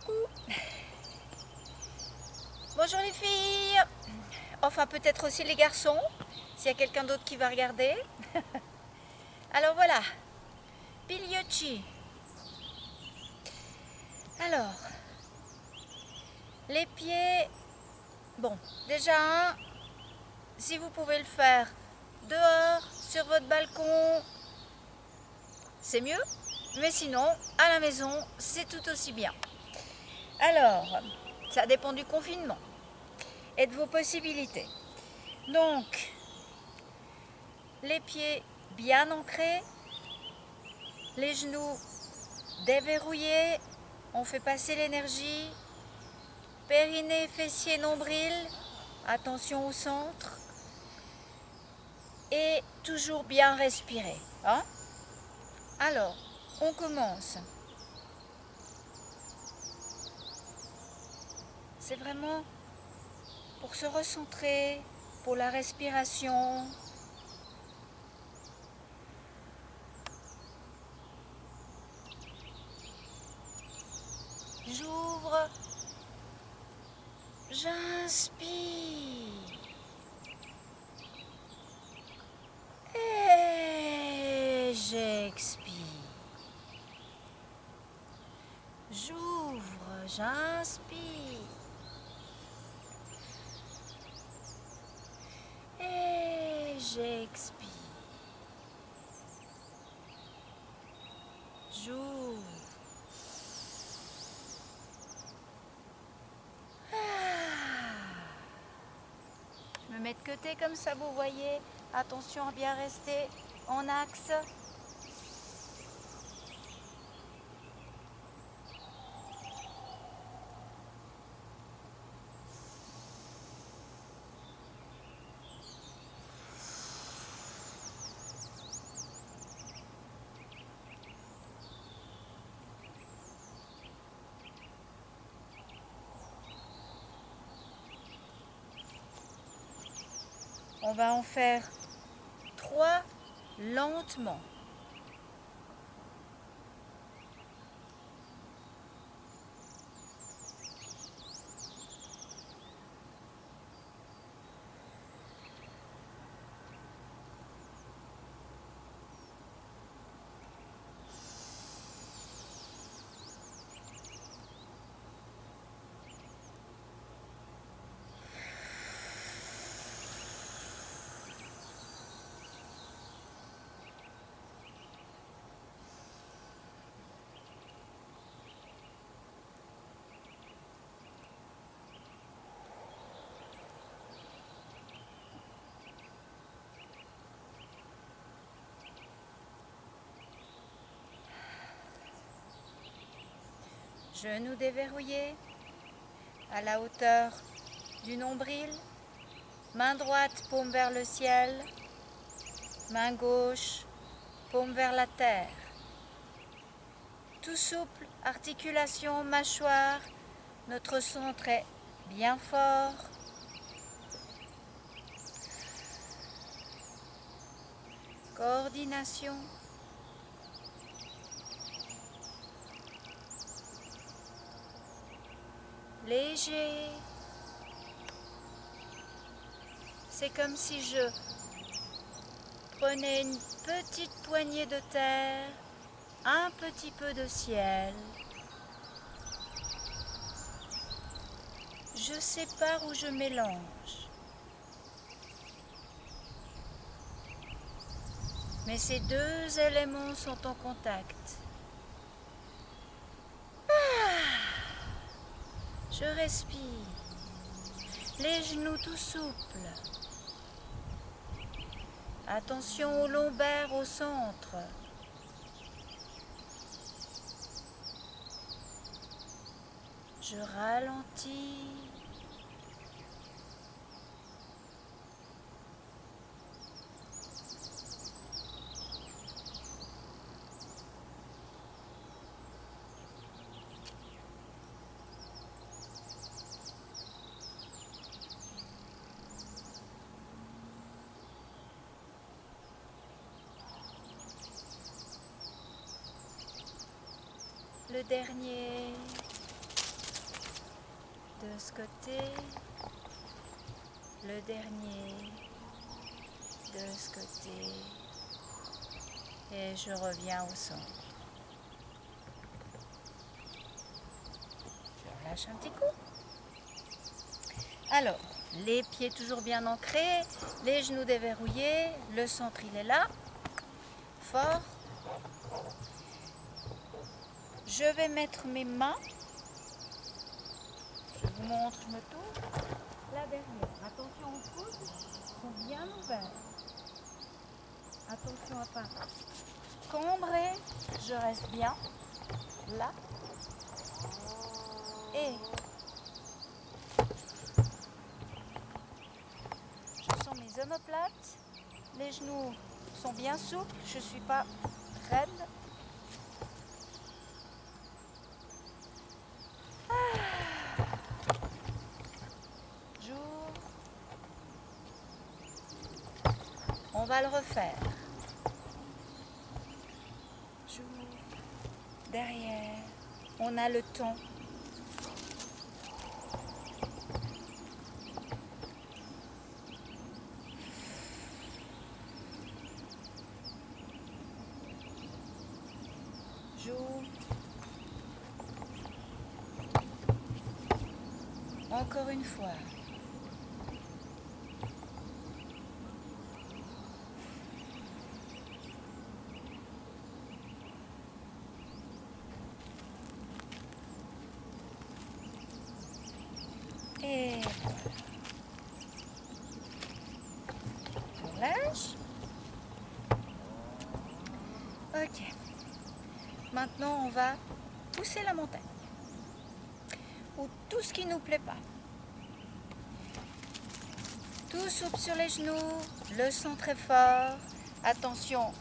Coucou. Bonjour les filles. Enfin peut-être aussi les garçons, s'il y a quelqu'un d'autre qui va regarder. Alors voilà, Pigliocci. Alors, les pieds, bon, déjà si vous pouvez le faire dehors, sur votre balcon, c'est mieux. Mais sinon, à la maison, c'est tout aussi bien. Alors, ça dépend du confinement et de vos possibilités. Donc, les pieds bien ancrés, les genoux déverrouillés, on fait passer l'énergie, périnée, fessier, nombril, attention au centre, et toujours bien respirer. Hein? Alors, on commence. C'est vraiment pour se recentrer, pour la respiration. J'ouvre, j'inspire et j'expire. J'ouvre, j'inspire et j'expire. J'ouvre. Je me mets de côté comme ça, vous voyez. Attention à bien rester en axe. On va en faire 3 lentement. Genoux déverrouillés à la hauteur du nombril. Main droite, paume vers le ciel. Main gauche, paume vers la terre. Tout souple, articulation, mâchoire. Notre centre est bien fort. Coordination. Léger. C'est comme si je prenais une petite poignée de terre, un petit peu de ciel. Je sépare ou je mélange. Mais ces deux éléments sont en contact. Je respire. Les genoux tout souples. Attention au lombaire au centre. Je ralentis. Le dernier. de ce côté, le dernier de ce côté, et je reviens au centre. Je relâche un petit coup. Alors, les pieds toujours bien ancrés, les genoux déverrouillés, le centre il est là, fort. Je vais mettre mes mains, je vous montre, je me tourne, là derrière. Attention aux coudes, sont bien ouverts. Attention à pas cambrer, je reste bien là. Et je sens mes omoplates, les genoux sont bien souples, je ne suis pas raide. J'ouvre. On va le refaire. J'ouvre. Derrière, on a le temps. J'ouvre. Encore une fois. Et voilà. On lâche. Ok. Maintenant, on va pousser la montagne. Ou tout ce qui ne nous plaît pas. Tout souple sur les genoux, le centre est fort. Attention,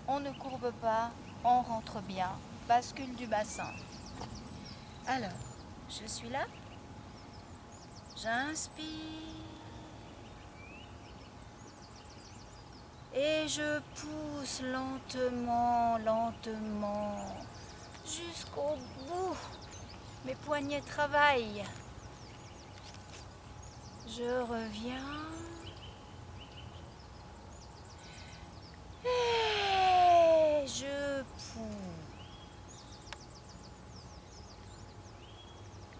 on ne courbe pas, on rentre bien. Bascule du bassin. Alors, je suis là. J'inspire. Et je pousse lentement, lentement, jusqu'au bout. Mes poignets travaillent. Je reviens. Et je pousse.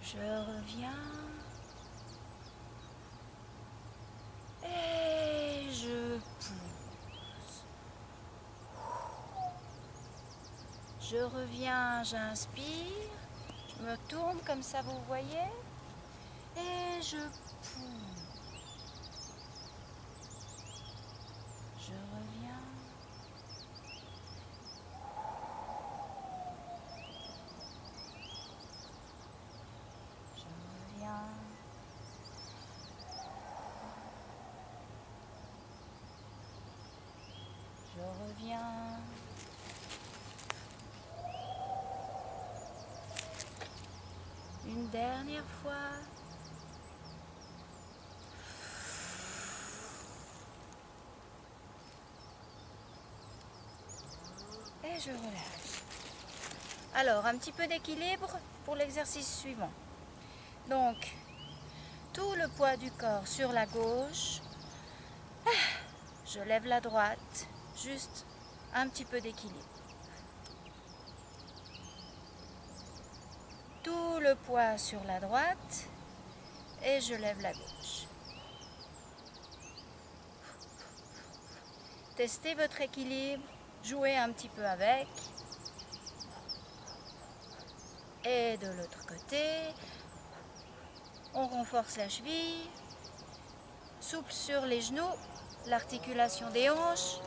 Je reviens. Et je pousse. Je reviens, j'inspire. Je me tourne comme ça, vous voyez. Et je pousse. Je reviens. Je reviens. Je reviens. Une dernière fois. Et je relâche. Alors, un petit peu d'équilibre pour l'exercice suivant. Donc, tout le poids du corps sur la gauche. Je lève la droite. Juste un petit peu d'équilibre. Tout le poids sur la droite. Et je lève la gauche. Testez votre équilibre. Jouez un petit peu avec. Et de l'autre côté, on renforce la cheville, souple sur les genoux, l'articulation des hanches.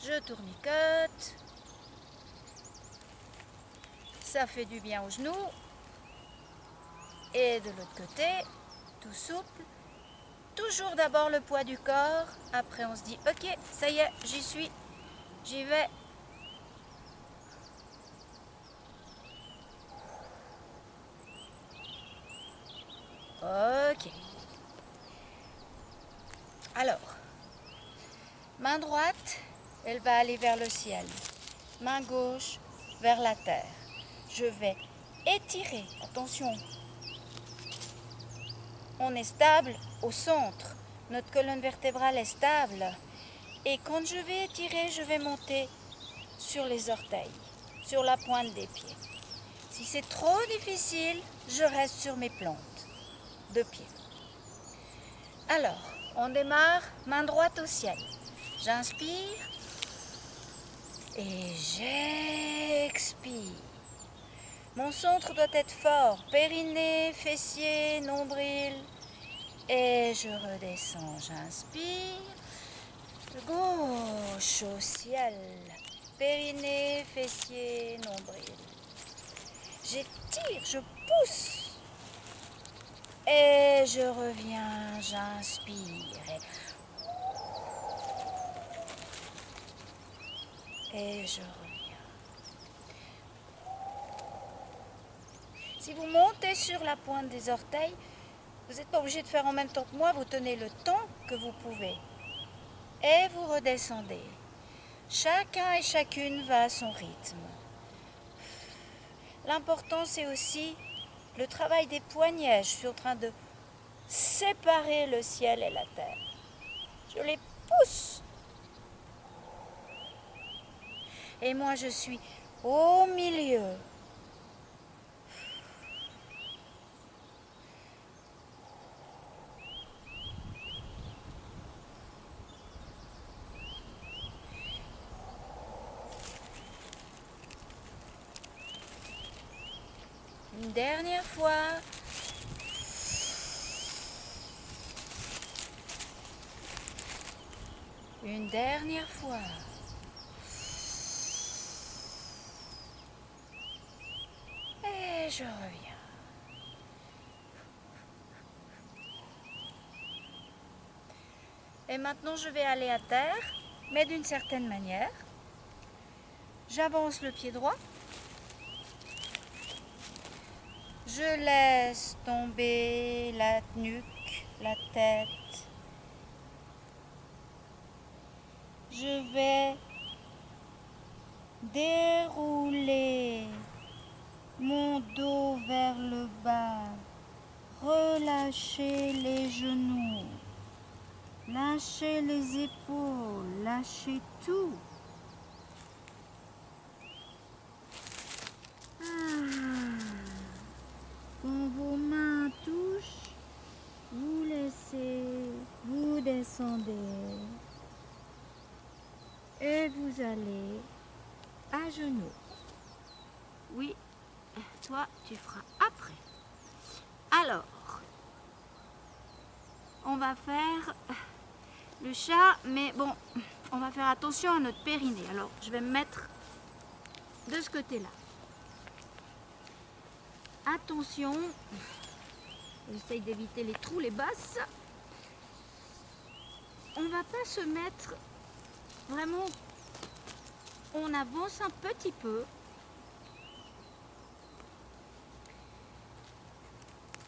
Je tournicote. Ça fait du bien aux genoux. Et de l'autre côté, tout souple. Toujours d'abord le poids du corps. Après on se dit, ok, ça y est, j'y suis, j'y vais. Ok. Alors, main droite, elle va aller vers le ciel. main gauche vers la terre. Je vais étirer, attention, on est stable au centre, notre colonne vertébrale est stable. Et quand je vais étirer, je vais monter sur les orteils, sur la pointe des pieds. Si c'est trop difficile, je reste sur mes plantes de pied. Alors, on démarre, main droite au ciel. J'inspire et j'expire. Mon centre doit être fort, périnée, fessier, nombril. Et je redescends, j'inspire. Gauche au ciel, périnée, fessier, nombril. J'étire, je pousse. Et je reviens, j'inspire. Et je reviens. Si vous montez sur la pointe des orteils, vous n'êtes pas obligé de faire en même temps que moi, vous tenez le temps que vous pouvez. Et vous redescendez. Chacun et chacune va à son rythme. L'important, c'est aussi le travail des poignets. Je suis en train de séparer le ciel et la terre. Je les pousse. Et moi, je suis au milieu. Une dernière fois. Une dernière fois. Et je reviens. Et maintenant, je vais aller à terre, mais d'une certaine manière. J'avance le pied droit. Je laisse tomber la nuque, la tête. Je vais dérouler mon dos vers le bas, relâcher les genoux, lâcher les épaules, lâcher tout. Quand vos mains touchent, vous laissez, vous descendez et vous allez à genoux. Oui, toi tu feras après. Alors, on va faire le chat, mais bon, on va faire attention à notre périnée. Alors, je vais me mettre de ce côté-là. Attention, j'essaye d'éviter les trous, les basses. On va pas se mettre vraiment, on avance un petit peu.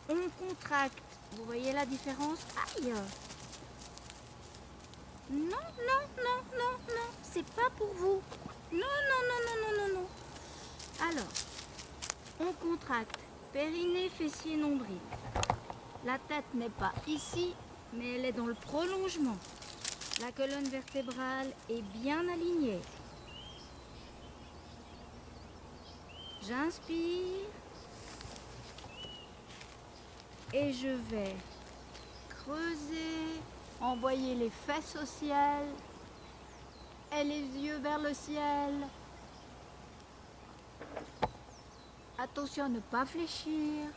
On contracte, vous voyez la différence? Aïe! Non, non, non, non, non, c'est pas pour vous. Non, non, non, non, non, non, non. Alors, on contracte, périnée, fessier, nombril. La tête n'est pas ici, mais elle est dans le prolongement. La colonne vertébrale est bien alignée. J'inspire. Et je vais creuser, envoyer les fesses au ciel et les yeux vers le ciel. Attention à ne pas fléchir.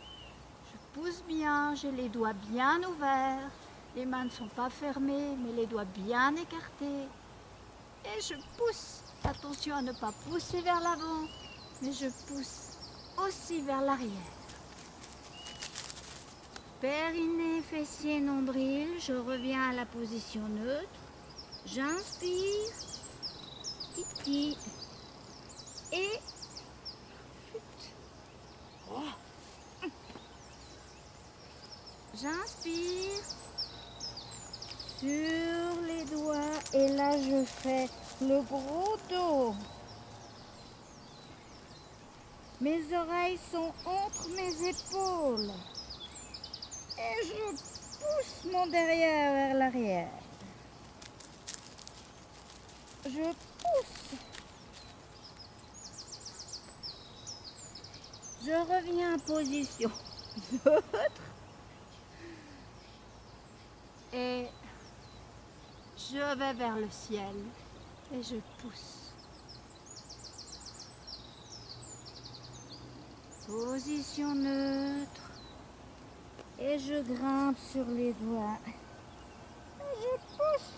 Je pousse bien, j'ai les doigts bien ouverts. Les mains ne sont pas fermées, mais les doigts bien écartés. Et je pousse. Attention à ne pas pousser vers l'avant, mais je pousse aussi vers l'arrière. Périnée, fessier, nombril, je reviens à la position neutre. J'inspire, titi, et oh. J'inspire sur les doigts et là je fais le gros dos. Mes oreilles sont entre mes épaules. Et je pousse mon derrière vers l'arrière. Je pousse. Je reviens en position neutre. Et je vais vers le ciel. Et je pousse. Position neutre. Et je grimpe sur les doigts. Et je pousse.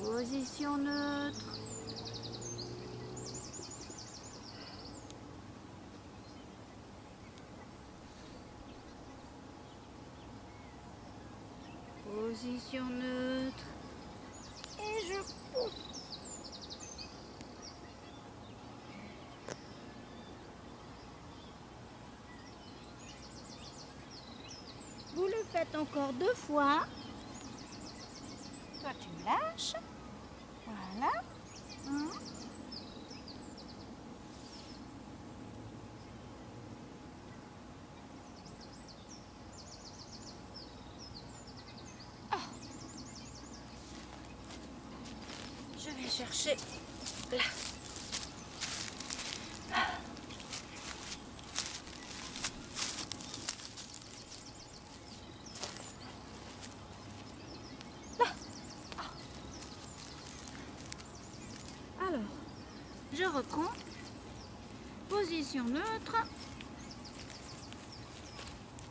Position neutre. Position neutre. Et je pousse. Vous le faites encore 2 fois. Toi, tu me lâches. Voilà. Je vais chercher là. Alors, je reprends. Position neutre.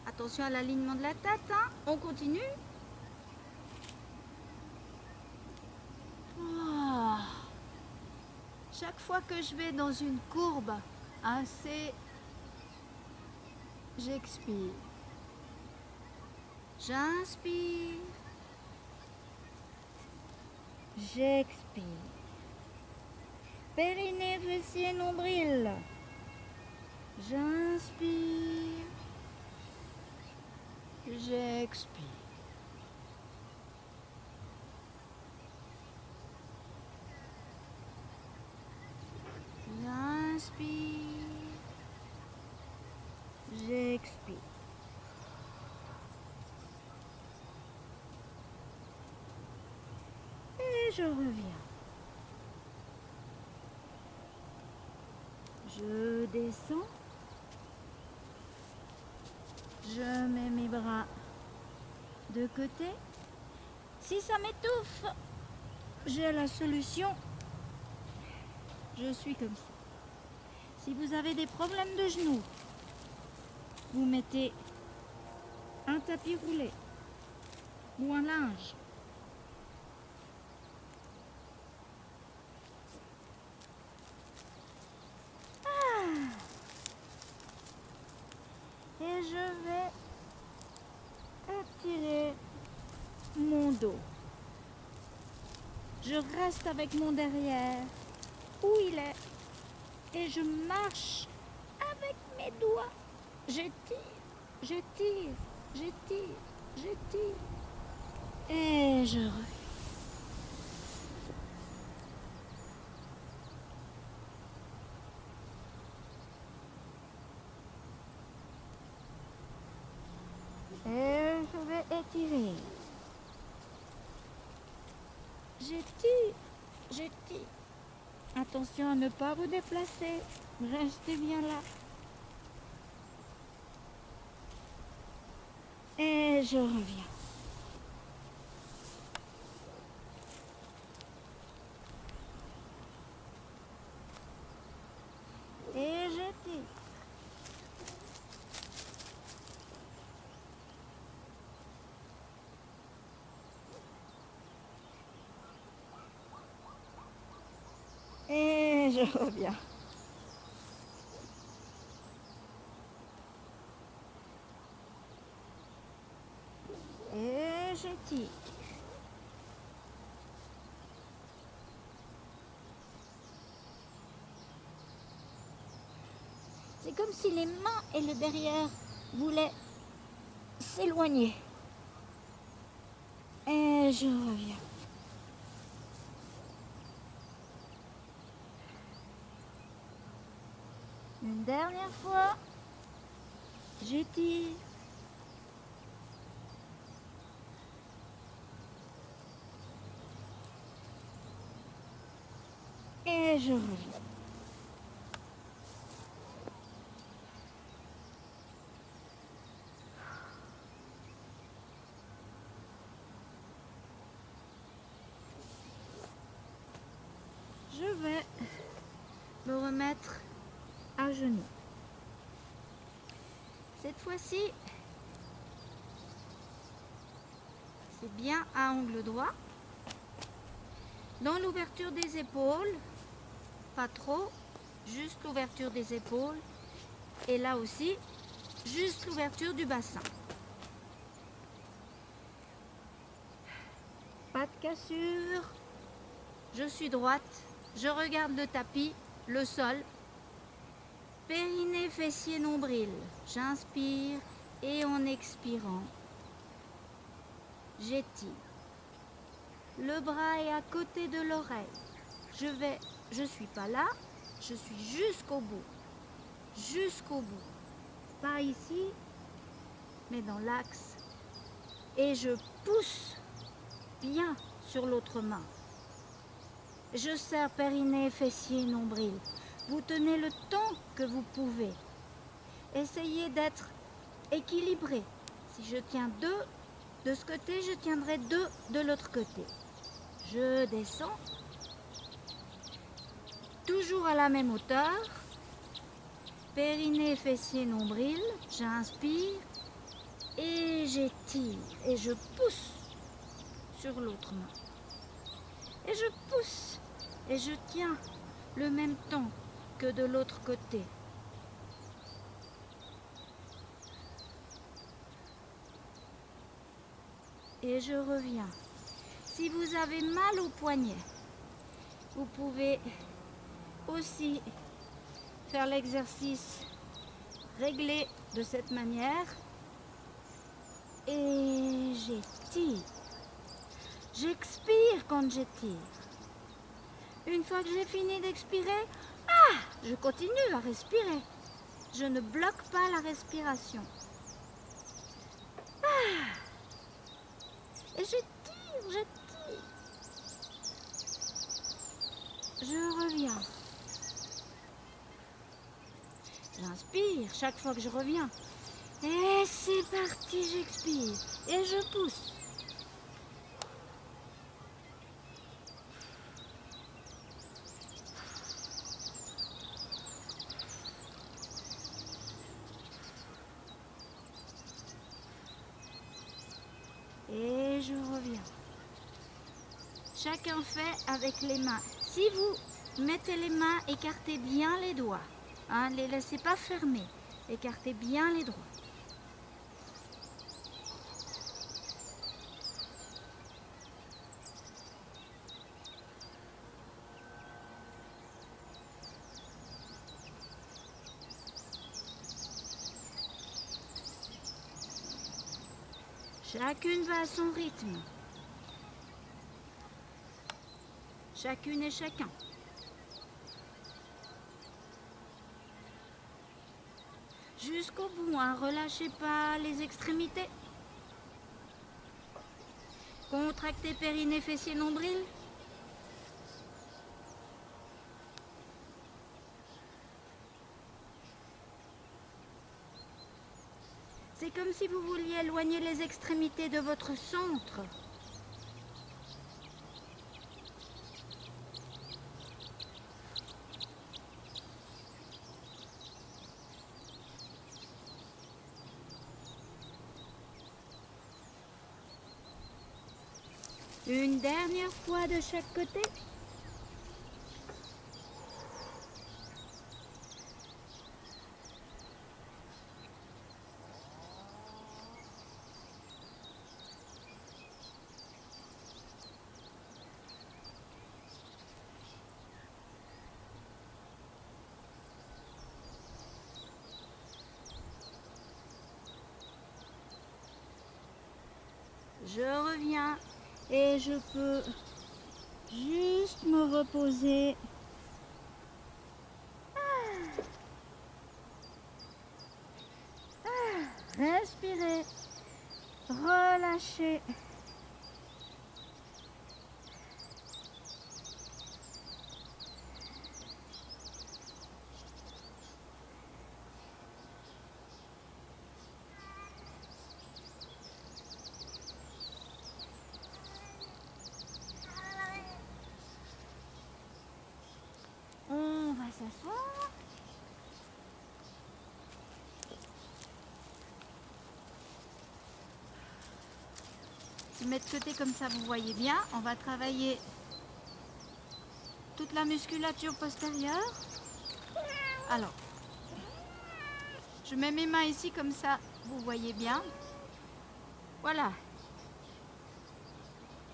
Attention à l'alignement de la tête, hein. On continue. Oh. Chaque fois que je vais dans une courbe assez, j'expire. J'inspire. J'expire. Périnée, fessier, nombril. J'inspire. J'expire. J'inspire. J'expire. Et je reviens. Je descends. Je mets mes bras de côté. Si ça m'étouffe, j'ai la solution. Je suis comme ça. Si vous avez des problèmes de genoux, vous mettez un tapis roulé ou un linge. Et je vais étirer mon dos. Je reste avec mon derrière où il est et je marche avec mes doigts. J'étire, j'étire, j'étire, j'étire et je reviens. Et je vais étirer. J'étire, j'étire. Attention à ne pas vous déplacer. Restez bien là. Et je reviens. Et j'étire. Et je reviens. Et j'étire. C'est comme si les mains et le derrière voulaient s'éloigner. Et Et je reviens. Une dernière fois. J'étire. Et je reviens. Je vais me remettre à genoux. Cette fois-ci, c'est bien à angle droit. Dans l'ouverture des épaules, pas trop, juste l'ouverture des épaules. Et là aussi, juste l'ouverture du bassin. Pas de cassure. Je suis droite. Je regarde le tapis, le sol. Périnée, fessier, nombril. J'inspire et en expirant, j'étire. Le bras est à côté de l'oreille. Je suis pas là, je suis jusqu'au bout. Jusqu'au bout. Pas ici, mais dans l'axe. Et je pousse bien sur l'autre main. Je serre périnée, fessier, nombril. Vous tenez le temps que vous pouvez. Essayez d'être équilibré. Si je tiens 2 de ce côté, je tiendrai 2 de l'autre côté. Je descends. Toujours à la même hauteur. Périnée, fessier, nombril. J'inspire et j'étire. Et je pousse sur l'autre main. Et je pousse et je tiens le même temps que de l'autre côté. Et je reviens. Si vous avez mal au poignet, vous pouvez aussi faire l'exercice réglé de cette manière. Et j'étire. J'expire quand j'étire. Une fois que j'ai fini d'expirer, je continue à respirer. Je ne bloque pas la respiration. Et j'étire. Je reviens. J'inspire chaque fois que je reviens. Et c'est parti, j'expire. Et je pousse. Et je reviens. Chacun fait avec les mains. Si vous mettez les mains, écartez bien les doigts. Ne les laissez pas fermer. Écartez bien les doigts. Chacune va à son rythme. Chacune et chacun. Jusqu'au bout, relâchez pas les extrémités. Contractez périnée, fessier, nombril. C'est comme si vous vouliez éloigner les extrémités de votre centre. Une dernière fois de chaque côté. Je reviens Et je peux juste me reposer. Respirer, relâcher. On va s'asseoir. Je mets de côté comme ça, vous voyez bien. On va travailler toute la musculature postérieure. Alors, je mets mes mains ici comme ça, vous voyez bien. Voilà.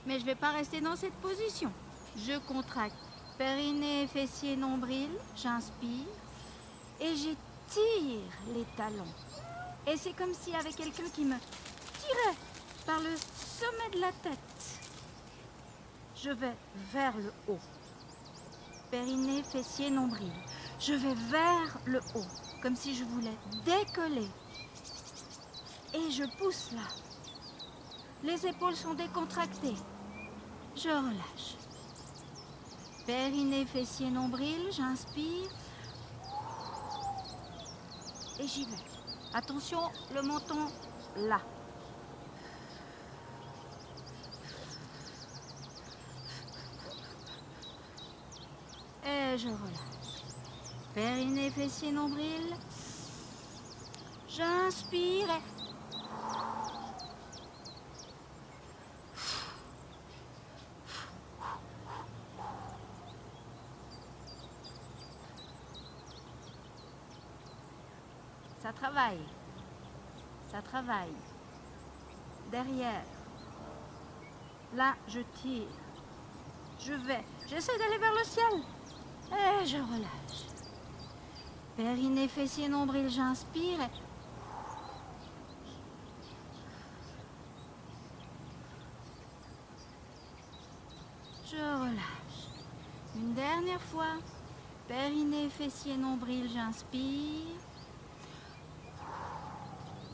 Mais je ne vais pas rester dans cette position. Je contracte périnée, fessier, nombril. J'inspire et j'étire les talons. Et c'est comme s'il y avait quelqu'un qui me tirait par le sommet de la tête. Je vais vers le haut. Périnée, fessier, nombril. Je vais vers le haut, comme si je voulais décoller. Et je pousse là. Les épaules sont décontractées. Je relâche. Périnée, fessier, nombril, j'inspire. Et j'y vais. Attention, le menton là. Et je relâche. Périnée, fessier, nombril. J'inspire et... Ça travaille. Ça travaille. Derrière. Là, je tire. Je vais. J'essaie d'aller vers le ciel. Et je relâche. Périnée, fessier, nombril, j'inspire et... Je relâche. Une dernière fois. Périnée, fessier, nombril, j'inspire.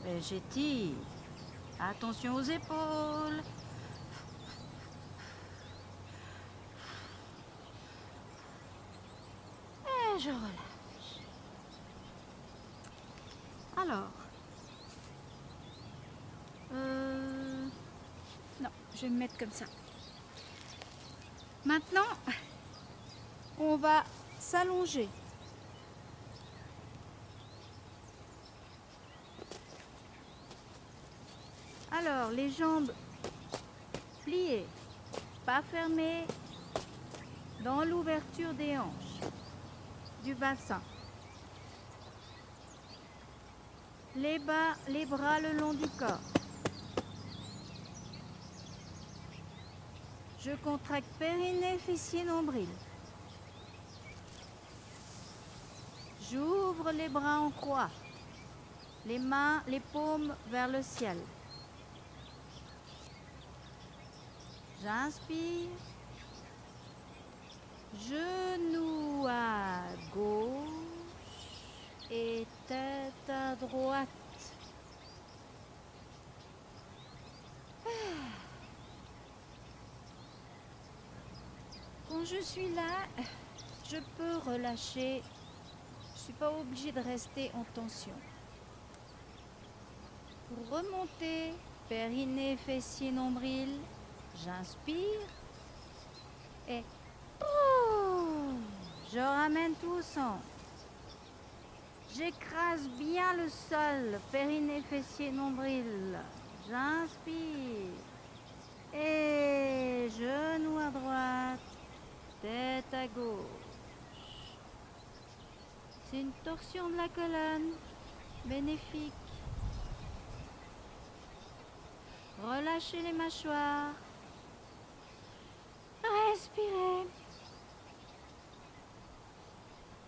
Et j'étire. Attention aux épaules. Et je relâche. Alors. Non, je vais me mettre comme ça. Maintenant, on va s'allonger. Alors, les jambes pliées, pas fermées, dans l'ouverture des hanches, du bassin. Les bras le long du corps. Je contracte périnée, fessier, nombril. J'ouvre les bras en croix. Les mains, les paumes vers le ciel. J'inspire. Genoux à gauche et tête à droite. Quand je suis là, je peux relâcher. Je ne suis pas obligée de rester en tension. Pour remonter, périnée, fessier, nombril, j'inspire et je ramène tout au centre. J'écrase bien le sol, périnée, fessier, nombril. J'inspire et genou à droite, tête à gauche. C'est une torsion de la colonne bénéfique. Relâchez les mâchoires. Respirez.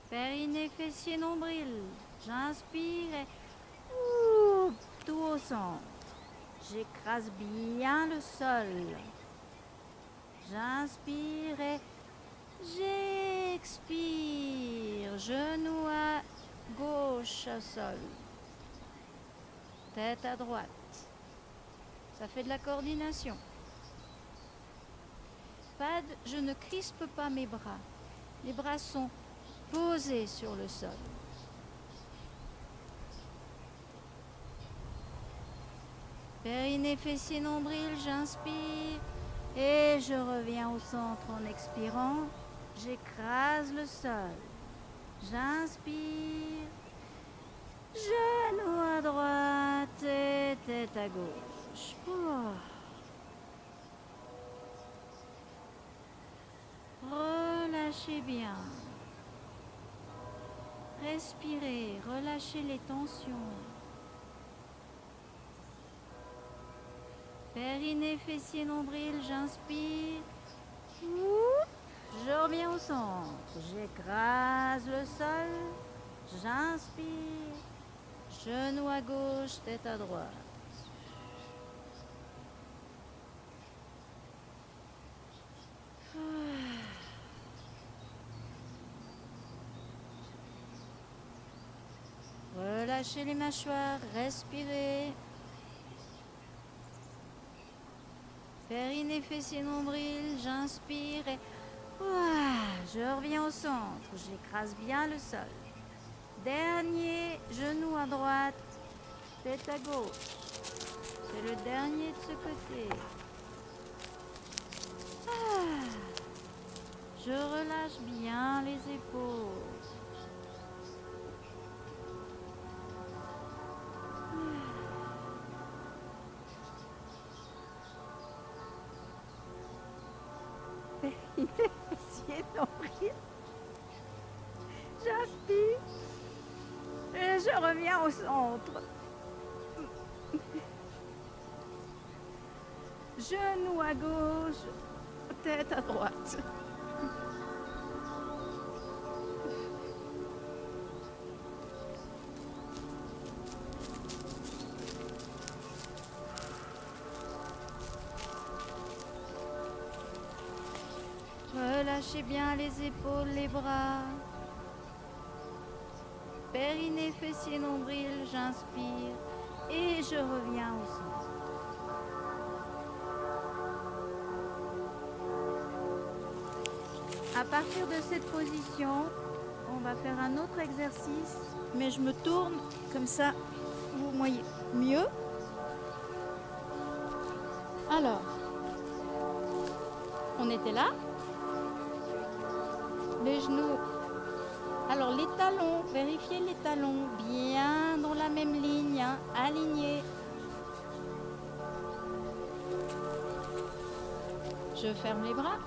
Périnée, fessier, nombril. J'inspire et tout au centre. J'écrase bien le sol. J'inspire et j'expire. Genou à gauche au sol. Tête à droite. Ça fait de la coordination. Je ne crispe pas mes bras. Les bras sont posés sur le sol. Périnée, fessier, nombril, j'inspire et je reviens au centre en expirant. J'écrase le sol. J'inspire. Genou à droite et tête à gauche. Relâchez bien. Respirez, relâchez les tensions. Périnée, fessier, nombril, j'inspire. Je reviens au centre. J'écrase le sol. J'inspire. Genou à gauche, tête à droite. Relâchez les mâchoires, respirez. Périnée, fessier, nombril, j'inspire et je reviens au centre. J'écrase bien le sol. Dernier, genou à droite, tête à gauche. C'est le dernier de ce côté. Je relâche bien les épaules. Fessier, nombril. J'inspire et je reviens au centre. Genou à gauche, tête à droite. Relâchez bien les épaules, les bras. Périnée, fessier, nombril, j'inspire et je reviens au centre. À partir de cette position, on va faire un autre exercice, mais je me tourne comme ça, vous voyez mieux. Alors, on était là. Les genoux. Alors les talons, vérifiez les talons bien dans la même ligne, hein, alignés. Je ferme les bras.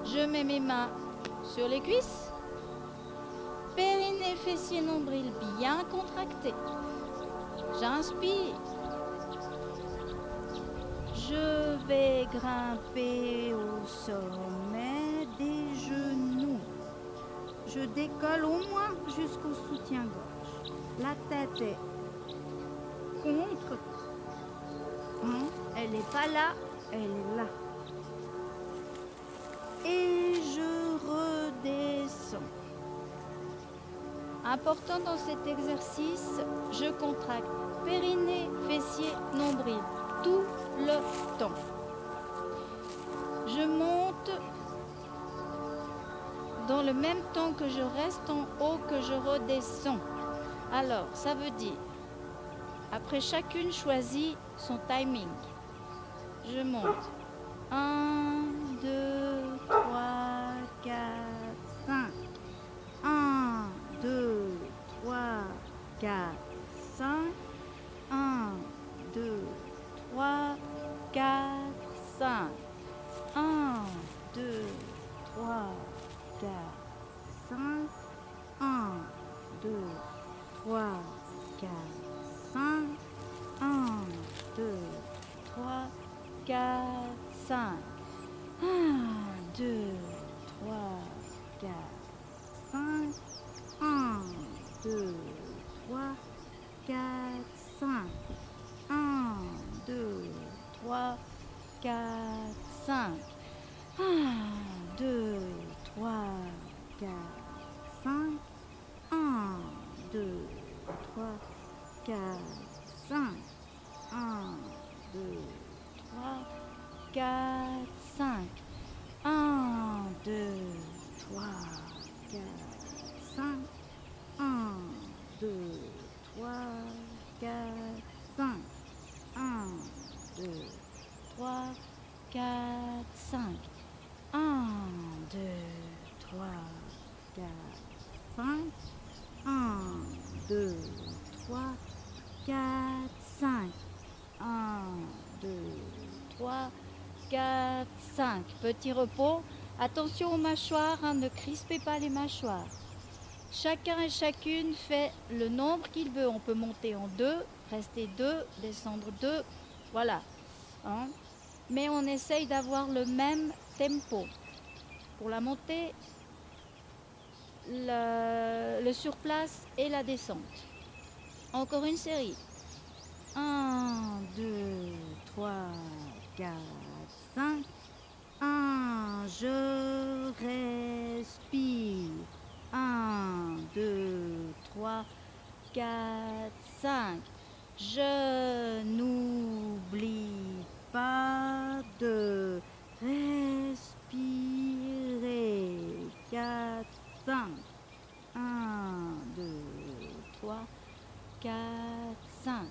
Je mets mes mains sur les cuisses. Périnée, fessier, nombril bien contracté. J'inspire. Je vais grimper au sommet des genoux. Je décolle au moins jusqu'au soutien-gorge. La tête est contre. Elle n'est pas là, elle est là. Et je redescends. Important dans cet exercice, je contracte périnée, fessier, nombril tout le temps. Je monte dans le même temps que je reste en haut, que je redescends. Alors, ça veut dire, après chacune choisit son timing. Je monte. 1, 2, 3, 4, 5. 1, 2, 3, 4, 5. 1, 2, 3, 4, 5. 1, 2, 3, 4, 5. 1, 2, 3, 4, 5. 1, 2, 3, 4, 5. 1, 2, 3, 4, 5. 1, 2, 3, 4, 5. 1, 2, 3, 4, 5. 1, 2, 3, 4, 5. 1, 2, 3, 4, 5. 1, 2, 3, 4, 5. 1, 2, 3, 4, 5. 1, 2, 3, 4, 5. 1, 2, 3, 4, 5. 1, 2, 3, 4, 5. 1, 2, 3, 4, 5. 1, 2, 3, 4, 5. Petit repos. Attention aux mâchoires, hein, ne crispez pas les mâchoires. Chacun et chacune fait le nombre qu'il veut. On peut monter en 2, rester 2, descendre 2. Voilà. Hein. Mais on essaye d'avoir le même tempo. Pour la montée, le surplace et la descente. Encore une série. 1, 2, 3, 4, 5. 1, je respire. 1, 2, 3, 4, 5. Je n'oublie pas de respirer. 4, 5. 1, 2, 3, 4, 5.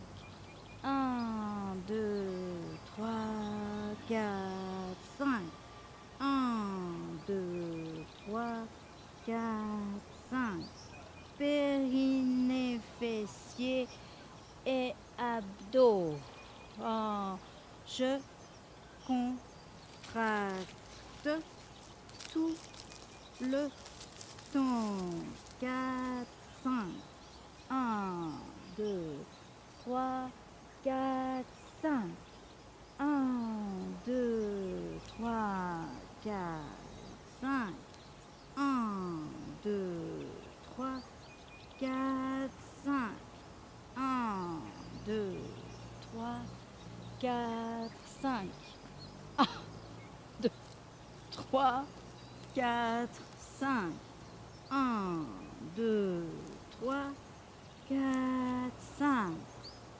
1, 2, 3, 4, 5. 1, 2, 3, 4, 5. Périnée, fessiers et abdos. Oh, je contracte tout le temps. 4, 5. 1, 2, 3, 4, 5. 1, 2, 3, 4, 5. 1, 2, 3, 4, 5. 1, 2, 3, 4, 5. 1, 2, 3, 4, 5. 1, 2, 3, 4, 5.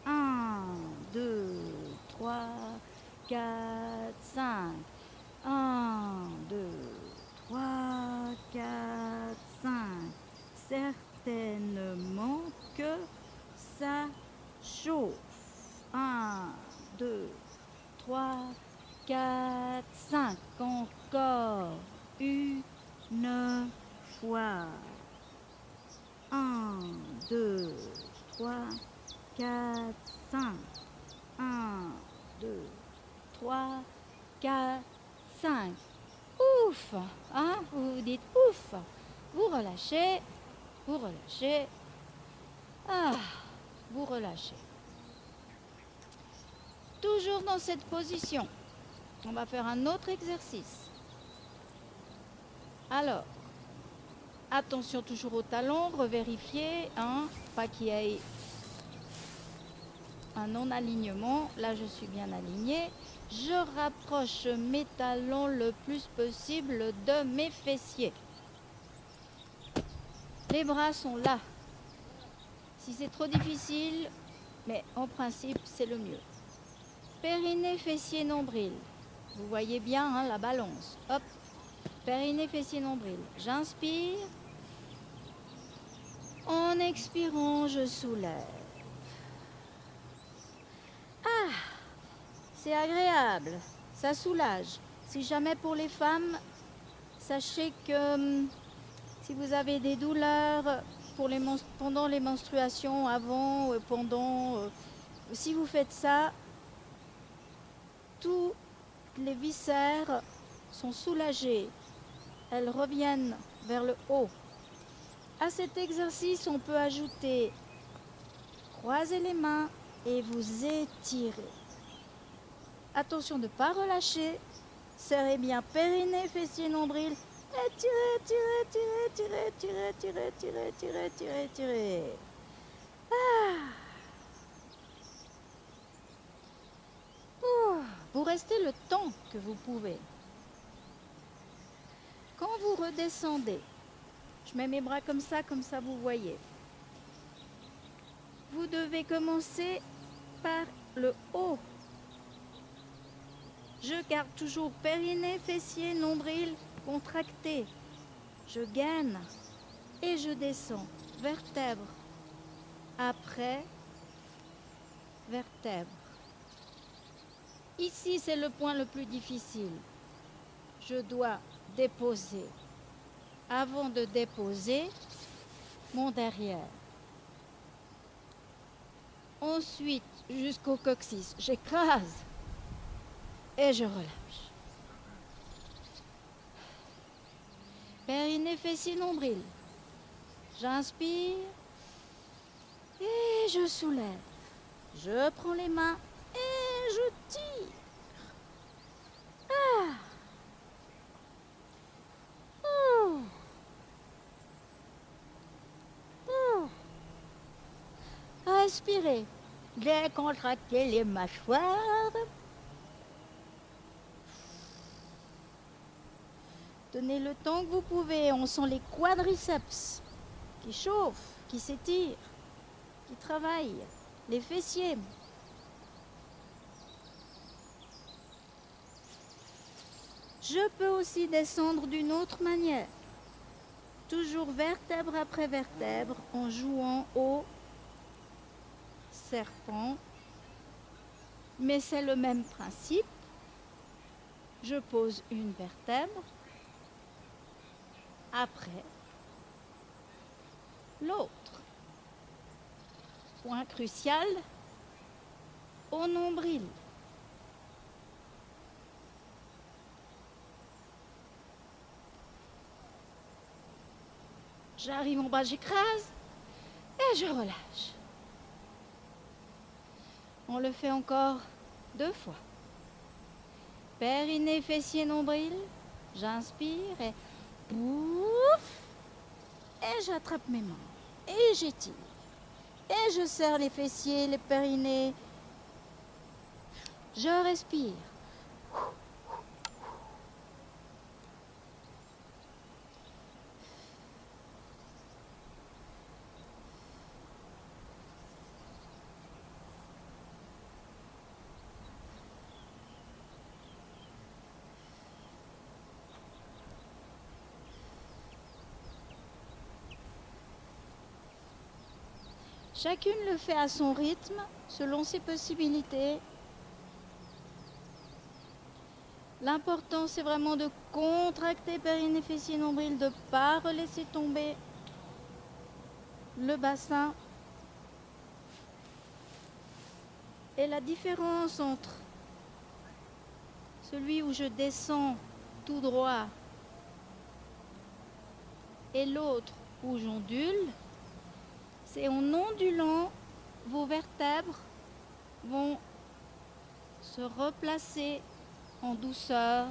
1, 2, 3, 4, 5. 1, 2, 3, 4, 5. Certainement que ça chauffe. 1, 2, 3, 4, 5. Encore une fois. 1, 2, 3, 4, 5. 1, 2, 3, 4, 5. Ouf, hein, vous dites ouf. Vous relâchez, vous relâchez. Ah, vous relâchez. Toujours dans cette position. On va faire un autre exercice. Alors, attention toujours au talon, revérifiez, hein, pas qu'il y ait un non-alignement. Là, je suis bien alignée. Je rapproche mes talons le plus possible de mes fessiers. Les bras sont là. Si c'est trop difficile, mais en principe, c'est le mieux. Périnée, fessier, nombril. Vous voyez bien hein, la balance. Hop, périnée, fessier, nombril. J'inspire. En expirant, je soulève. Ah, c'est agréable. Ça soulage. Si jamais pour les femmes, sachez que si vous avez des douleurs pendant les menstruations, avant, pendant, si vous faites ça, tous les viscères sont soulagés. Elles reviennent vers le haut. À cet exercice, on peut ajouter croiser les mains et vous étirez. Attention de ne pas relâcher. Serrez bien périnée, fessier, nombril. Étirez, tirez, tirez, tirez, tirez, tirez, tirez, tirez, tirez, tirez. Ah. Vous rester le temps que vous pouvez. Quand vous redescendez, je mets mes bras comme ça vous voyez. Vous devez commencer par le haut. Je garde toujours périnée, fessier, nombril contracté. Je gaine et je descends, vertèbre après vertèbre. Ici, c'est le point le plus difficile. Je dois déposer. Avant de déposer, mon derrière. Ensuite, jusqu'au coccyx, j'écrase et je relâche. Périnée, fessier, nombril. J'inspire et je soulève. Je prends les mains et je tire. Ah. Oh. Oh. Respirez. Décontractez les mâchoires. Tenez le temps que vous pouvez. On sent les quadriceps qui chauffent, qui s'étirent, qui travaillent. Les fessiers. Je peux aussi descendre d'une autre manière. Toujours vertèbre après vertèbre en jouant au serpent. Mais c'est le même principe. Je pose une vertèbre. Après, l'autre. Point crucial, au nombril. J'arrive en bas, j'écrase et je relâche. On le fait encore 2 fois. Périnée, fessier, nombril. J'inspire et pouf. Et j'attrape mes mains. Et j'étire. Et je serre les fessiers, les périnées. Je respire. Chacune le fait à son rythme, selon ses possibilités. L'important, c'est vraiment de contracter périnée, fessier, nombril, de ne pas laisser tomber le bassin. Et la différence entre celui où je descends tout droit et l'autre où j'ondule, c'est en ondulant, vos vertèbres vont se replacer en douceur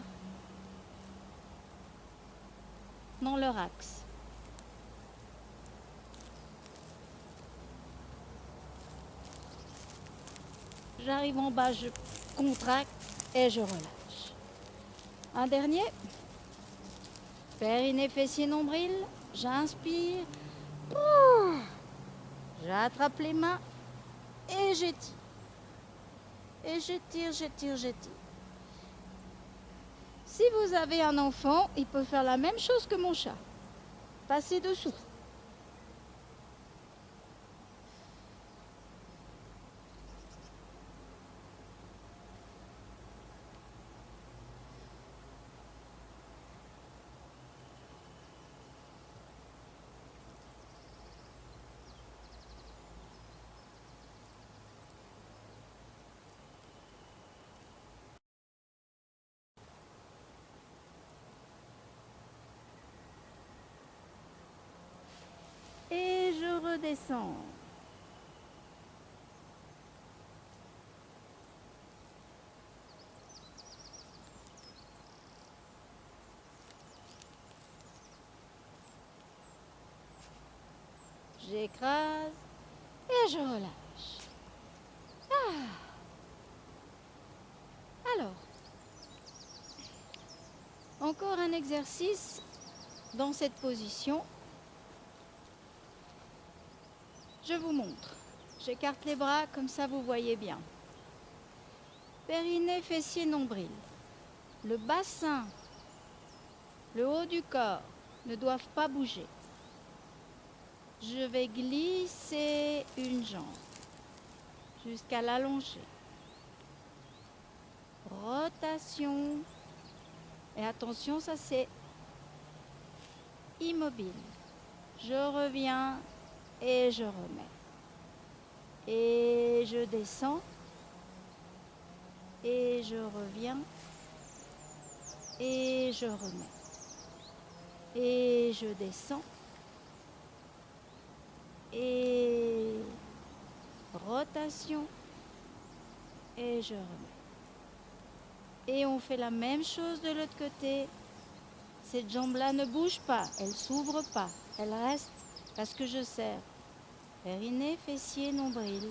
dans leur axe. J'arrive en bas, je contracte et je relâche. Un dernier. Périnée, fessier, nombril. J'inspire. J'attrape les mains et j'étire. Et j'étire, j'étire, j'étire. Si vous avez un enfant, il peut faire la même chose que mon chat. Passer dessous. Et je redescends. J'écrase et je relâche. Alors, Encore un exercice dans cette position. Je vous montre. J'écarte les bras, comme ça vous voyez bien. Périnée, fessier, nombril. Le bassin, le haut du corps ne doivent pas bouger. Je vais glisser une jambe jusqu'à l'allonger. Rotation. Et attention, ça c'est immobile. Je reviens et je remets. Et je descends. Et je reviens. Et je remets. Et je descends. Et rotation. Et je remets. Et on fait la même chose de l'autre côté. Cette jambe-là ne bouge pas, elle ne s'ouvre pas, elle reste parce que je serre. Périnée, fessier, nombril.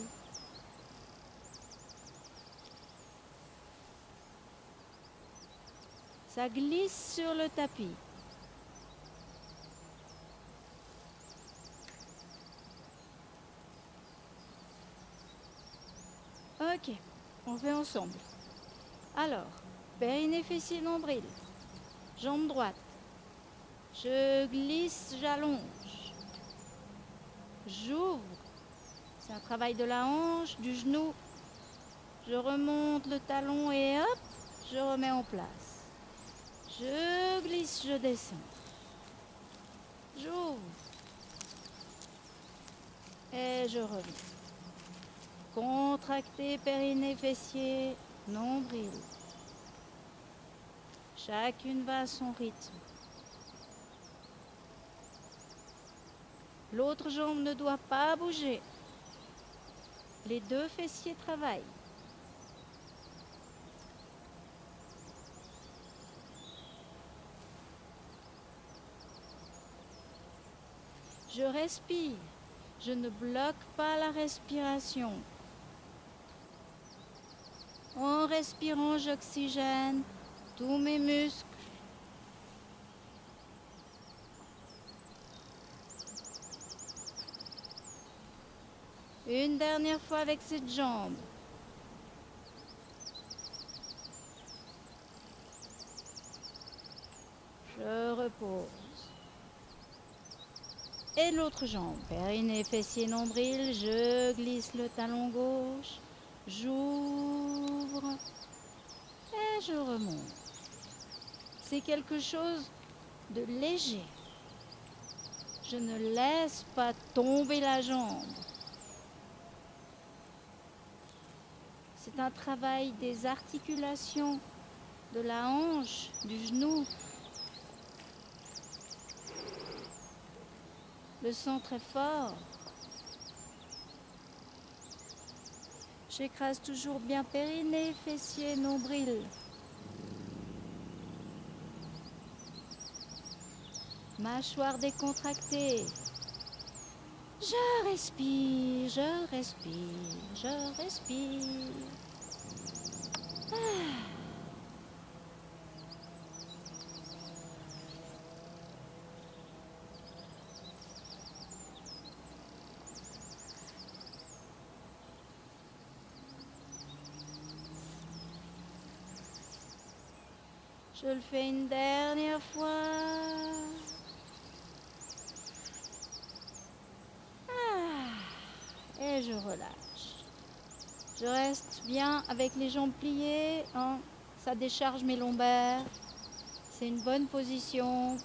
Ça glisse sur le tapis. Ok, on fait ensemble. Alors, périnée, fessier, nombril. Jambe droite. Je glisse, j'allonge. J'ouvre. C'est un travail de la hanche, du genou. Je remonte le talon et hop, je remets en place. Je glisse, je descends. J'ouvre. Et je reviens. Contracté, périnée, fessier, nombril. Chacune va à son rythme. L'autre jambe ne doit pas bouger. Les deux fessiers travaillent. Je respire. Je ne bloque pas la respiration. En respirant, j'oxygène tous mes muscles. Une dernière fois avec cette jambe. Je repose. Et l'autre jambe, périnée, fessier, nombril, je glisse le talon gauche, j'ouvre et je remonte. C'est quelque chose de léger. Je ne laisse pas tomber la jambe. C'est un travail des articulations, de la hanche, du genou. Le centre est fort. J'écrase toujours bien périnée, fessier, nombril. Mâchoire décontractée. Je respire, je respire, je respire. Je le fais une dernière fois. Et je relâche. Je reste bien avec les jambes pliées. Hein. Ça décharge mes lombaires. C'est une bonne position.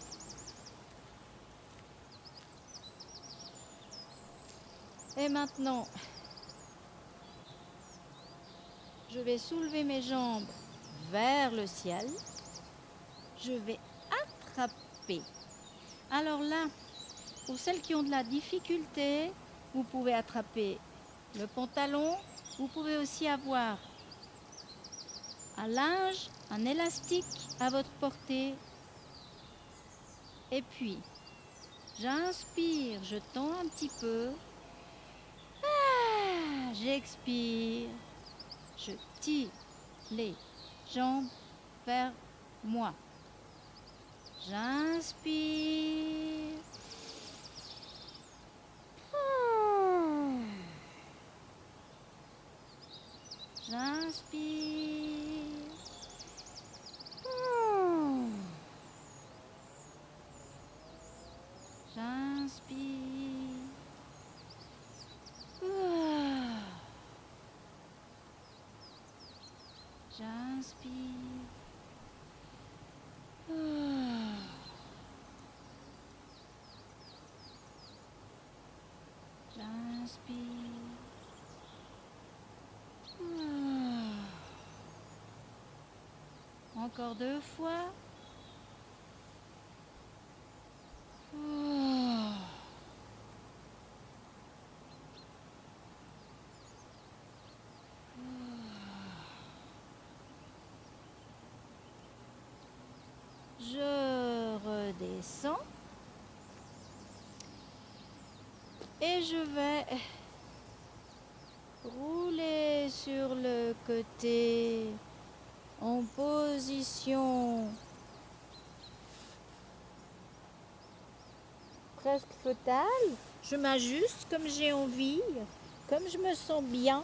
Et maintenant, je vais soulever mes jambes vers le ciel. Je vais attraper. Alors là, pour celles qui ont de la difficulté, vous pouvez attraper le pantalon. Vous pouvez aussi avoir un linge, un élastique à votre portée. Et puis, j'inspire, je tends un petit peu. J'expire, je tire les jambes vers moi. J'inspire. J'inspire. J'inspire. J'inspire. J'inspire. Encore 2 fois. Je redescends et je vais rouler sur le côté en position presque fœtale. Je m'ajuste comme j'ai envie, comme je me sens bien.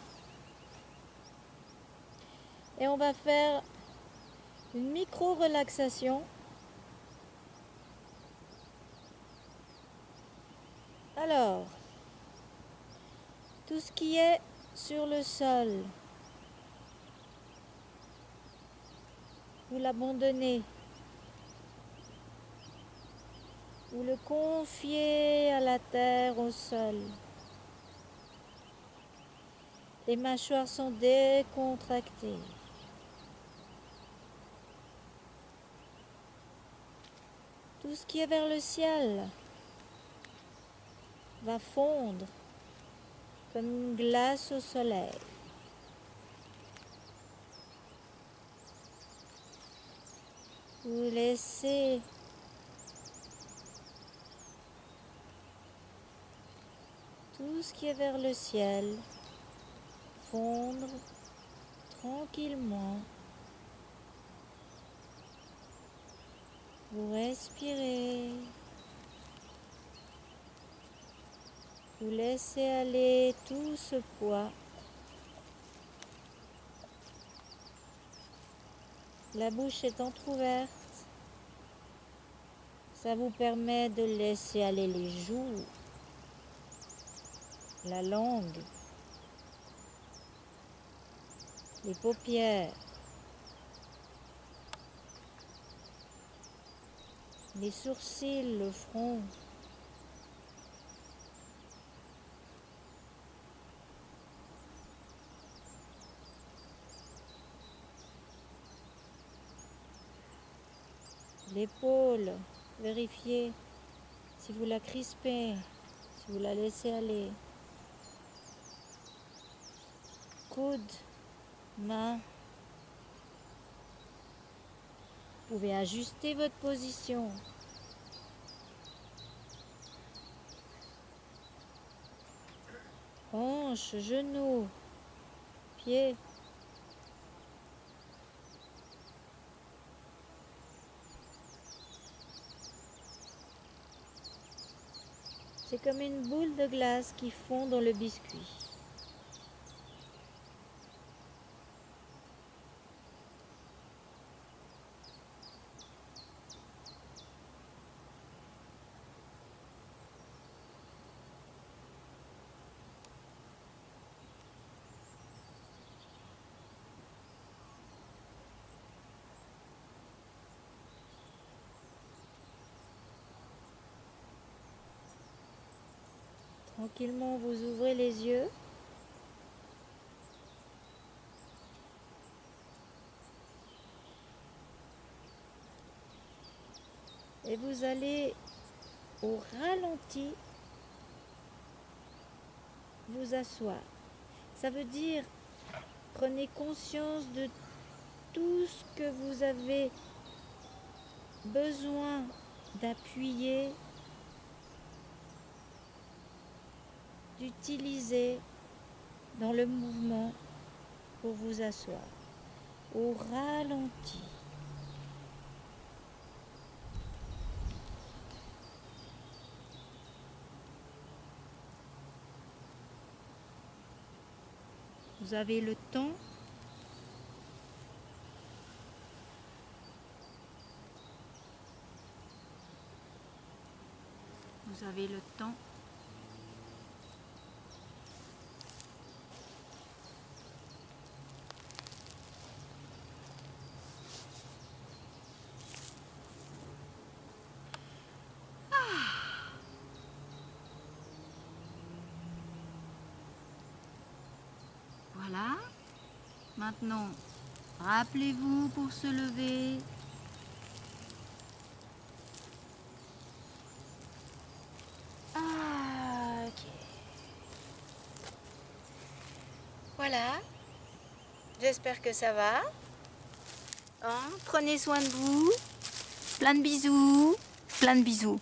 Et on va faire une micro-relaxation. Alors, tout ce qui est sur le sol, vous l'abandonnez. Vous le confiez à la terre, au sol. Les mâchoires sont décontractées. Tout ce qui est vers le ciel va fondre comme une glace au soleil. Vous laissez tout ce qui est vers le ciel fondre tranquillement. Vous respirez. Vous laissez aller tout ce poids. La bouche est entrouverte. Ça vous permet de laisser aller les joues, la langue, les paupières, les sourcils, le front. L'épaule, vérifiez si vous la crispez, si vous la laissez aller. Coude, main. Vous pouvez ajuster votre position. Hanches, genoux, pieds. C'est comme une boule de glace qui fond dans le biscuit. Tranquillement, vous ouvrez les yeux. Et vous allez au ralenti vous asseoir. Ça veut dire, prenez conscience de tout ce que vous avez besoin d'appuyer, d'utiliser dans le mouvement pour vous asseoir. Au ralenti. Vous avez le temps. Vous avez le temps. Voilà. Maintenant, rappelez-vous pour se lever. Ah, ok. Voilà. J'espère que ça va. Hein, prenez soin de vous. Plein de bisous. Plein de bisous.